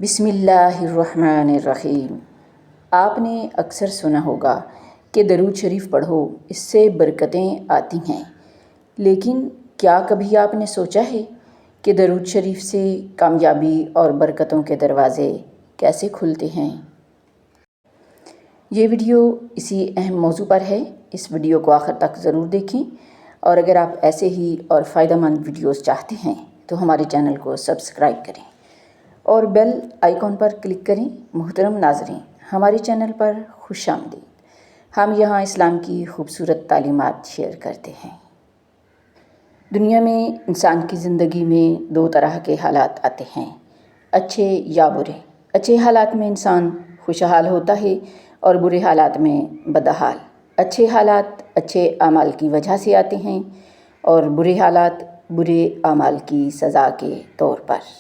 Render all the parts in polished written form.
بسم اللہ الرحمن الرحیم۔ آپ نے اکثر سنا ہوگا کہ درود شریف پڑھو، اس سے برکتیں آتی ہیں، لیکن کیا کبھی آپ نے سوچا ہے کہ درود شریف سے کامیابی اور برکتوں کے دروازے کیسے کھلتے ہیں؟ یہ ویڈیو اسی اہم موضوع پر ہے۔ اس ویڈیو کو آخر تک ضرور دیکھیں، اور اگر آپ ایسے ہی اور فائدہ مند ویڈیوز چاہتے ہیں تو ہمارے چینل کو سبسکرائب کریں اور بیل آئیکن پر کلک کریں۔ محترم ناظرین، ہمارے چینل پر خوش آمدید۔ ہم یہاں اسلام کی خوبصورت تعلیمات شیئر کرتے ہیں۔ دنیا میں انسان کی زندگی میں دو طرح کے حالات آتے ہیں، اچھے یا برے۔ اچھے حالات میں انسان خوشحال ہوتا ہے اور برے حالات میں بدحال۔ اچھے حالات اچھے اعمال کی وجہ سے آتے ہیں اور برے حالات برے اعمال کی سزا کے طور پر۔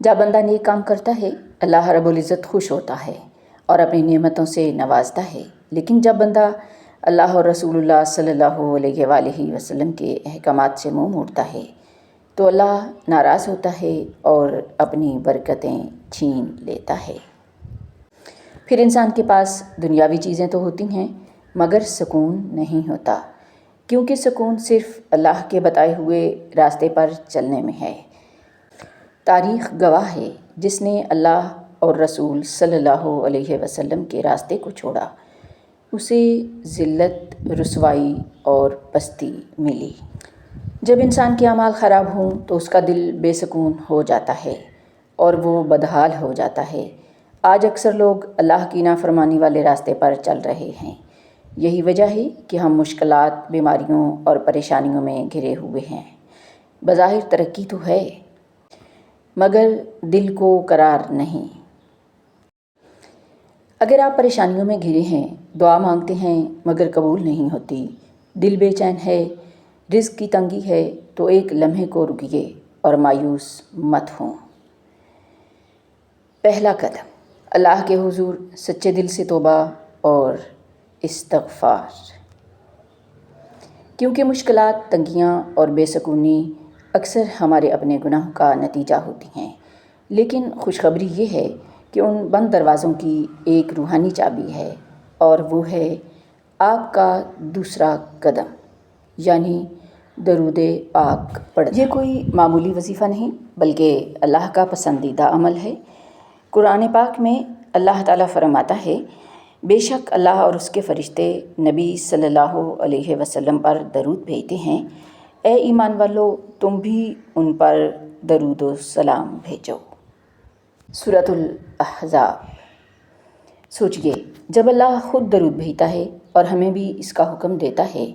جب بندہ نیک کام کرتا ہے، اللہ رب العزت خوش ہوتا ہے اور اپنی نعمتوں سے نوازتا ہے، لیکن جب بندہ اللہ اور رسول اللہ صلی اللہ علیہ وآلہ وسلم کے احکامات سے منہ موڑتا ہے تو اللہ ناراض ہوتا ہے اور اپنی برکتیں چھین لیتا ہے۔ پھر انسان کے پاس دنیاوی چیزیں تو ہوتی ہیں مگر سکون نہیں ہوتا، کیونکہ سکون صرف اللہ کے بتائے ہوئے راستے پر چلنے میں ہے۔ تاریخ گواہ ہے، جس نے اللہ اور رسول صلی اللہ علیہ وسلم کے راستے کو چھوڑا، اسے ذلت، رسوائی اور پستی ملی۔ جب انسان کے اعمال خراب ہوں تو اس کا دل بے سکون ہو جاتا ہے اور وہ بدحال ہو جاتا ہے۔ آج اکثر لوگ اللہ کی نافرمانی والے راستے پر چل رہے ہیں۔ یہی وجہ ہے کہ ہم مشکلات، بیماریوں اور پریشانیوں میں گھرے ہوئے ہیں۔ بظاہر ترقی تو ہے مگر دل کو قرار نہیں۔ اگر آپ پریشانیوں میں گھرے ہیں، دعا مانگتے ہیں مگر قبول نہیں ہوتی، دل بے چین ہے، رزق کی تنگی ہے، تو ایک لمحے کو رکیے اور مایوس مت ہوں۔ پہلا قدم، اللہ کے حضور سچے دل سے توبہ اور استغفار، کیونکہ مشکلات، تنگیاں اور بے سکونی اکثر ہمارے اپنے گناہوں کا نتیجہ ہوتی ہیں، لیکن خوشخبری یہ ہے کہ ان بند دروازوں کی ایک روحانی چابی ہے، اور وہ ہے آپ کا دوسرا قدم، یعنی درود پاک پڑھنا۔ یہ کوئی معمولی وظیفہ نہیں بلکہ اللہ کا پسندیدہ عمل ہے۔ قرآن پاک میں اللہ تعالیٰ فرماتا ہے، بے شک اللہ اور اس کے فرشتے نبی صلی اللہ علیہ وسلم پر درود بھیجتے ہیں، اے ایمان والو تم بھی ان پر درود و سلام بھیجو۔ سورۃ الاحزاب۔ سوچئے، جب اللہ خود درود بھیجتا ہے اور ہمیں بھی اس کا حکم دیتا ہے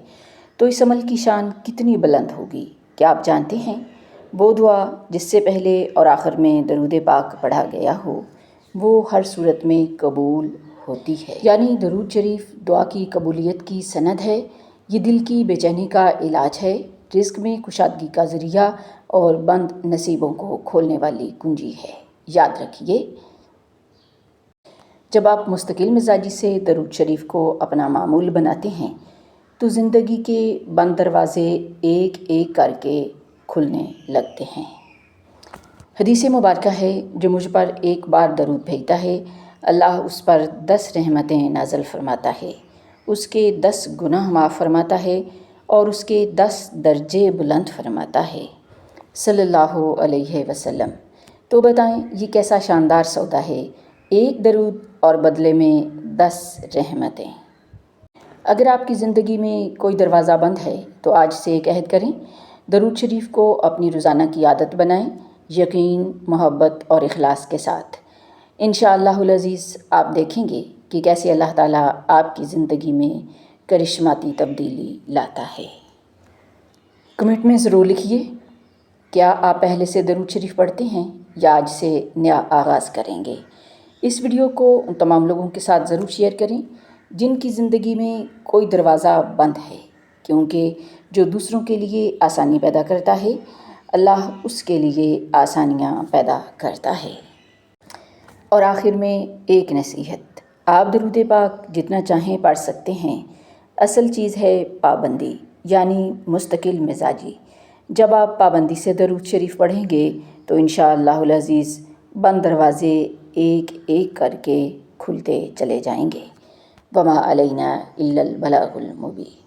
تو اس عمل کی شان کتنی بلند ہوگی۔ کیا آپ جانتے ہیں وہ دعا جس سے پہلے اور آخر میں درود پاک پڑھا گیا ہو وہ ہر صورت میں قبول ہوتی ہے؟ یعنی درود شریف دعا کی قبولیت کی سند ہے، یہ دل کی بے چینی کا علاج ہے، رزق میں کشادگی کا ذریعہ اور بند نصیبوں کو کھولنے والی کنجی ہے۔ یاد رکھیے، جب آپ مستقل مزاجی سے درود شریف کو اپنا معمول بناتے ہیں تو زندگی کے بند دروازے ایک ایک کر کے کھلنے لگتے ہیں۔ حدیث مبارکہ ہے، جو مجھ پر ایک بار درود بھیجتا ہے اللہ اس پر 10 رحمتیں نازل فرماتا ہے، اس کے 10 گناہ معاف فرماتا ہے اور اس کے 10 درجے بلند فرماتا ہے، صلی اللہ علیہ وسلم۔ تو بتائیں یہ کیسا شاندار سودا ہے، ایک درود اور بدلے میں 10 رحمتیں۔ اگر آپ کی زندگی میں کوئی دروازہ بند ہے تو آج سے ایک عہد کریں، درود شریف کو اپنی روزانہ کی عادت بنائیں، یقین، محبت اور اخلاص کے ساتھ۔ انشاءاللہ العزیز آپ دیکھیں گے کہ کیسے اللہ تعالیٰ آپ کی زندگی میں کرشماتی تبدیلی لاتا ہے۔ کمنٹ میں ضرور لکھیے، کیا آپ پہلے سے درود شریف پڑھتے ہیں یا آج سے نیا آغاز کریں گے؟ اس ویڈیو کو ان تمام لوگوں کے ساتھ ضرور شیئر کریں جن کی زندگی میں کوئی دروازہ بند ہے، کیونکہ جو دوسروں کے لیے آسانی پیدا کرتا ہے اللہ اس کے لیے آسانیاں پیدا کرتا ہے۔ اور آخر میں ایک نصیحت، آپ درود پاک جتنا چاہیں پڑھ سکتے ہیں، اصل چیز ہے پابندی، یعنی مستقل مزاجی۔ جب آپ پابندی سے درود شریف پڑھیں گے تو انشاءاللہ العزیز بند دروازے ایک ایک کر کے کھلتے چلے جائیں گے۔ وما علینا الا البلاغ المبین۔